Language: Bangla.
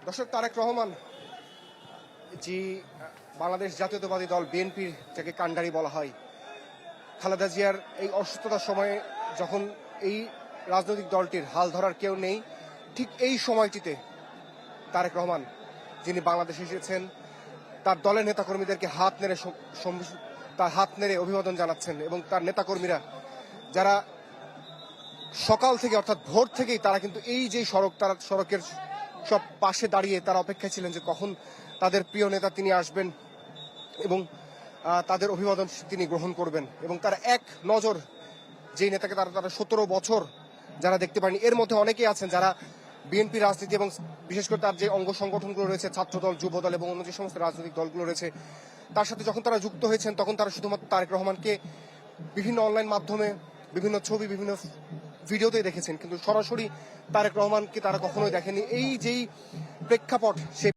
দর্শক, তারেক রহমান যে বাংলাদেশ জাতীয়তাবাদী দল বিএনপির যাকে কাণ্ডারি বলা হয়, খালেদা জিয়ার এই অসুস্থতার সময়ে যখন এই রাজনৈতিক দলটির হাল ধরার কেউ নেই, ঠিক এই সময়টিতে তারেক রহমান যিনি বাংলাদেশে এসেছেন তার দলের নেতাকর্মীদেরকে তার হাত নেড়ে অভিবাদন জানাচ্ছেন এবং তার নেতাকর্মীরা যারা সকাল থেকে অর্থাৎ ভোর থেকেই তারা কিন্তু এই যে সড়কের সব পাশে দাঁড়িয়ে তারা অপেক্ষায় ছিলেন যে কখন তাদের প্রিয় নেতা তিনি আসবেন এবং তাদের অভিবাদন তিনি গ্রহণ করবেন। এবং তারা এক নজর যেই নেতাকে তারা 17 বছর যারা দেখতে পারেনি, এর মধ্যে অনেকেই আছেন যারা বিএনপি রাজনীতি এবং বিশেষ করে তার যে অঙ্গ সংগঠনগুলো রয়েছে, ছাত্রদল, যুবদল এবং অন্য যে সমস্ত রাজনৈতিক দলগুলো রয়েছে, তার সাথে যখন তারা যুক্ত হয়েছেন তখন তারা শুধুমাত্র তারেক রহমানকে বিভিন্ন অনলাইন মাধ্যমে, বিভিন্ন ছবি, বিভিন্ন ভিডিওতেই দেখেছেন, কিন্তু সরাসরি তারেক রহমানকে তারা কখনোই দেখেনি। এই যেই প্রেক্ষাপট, সেই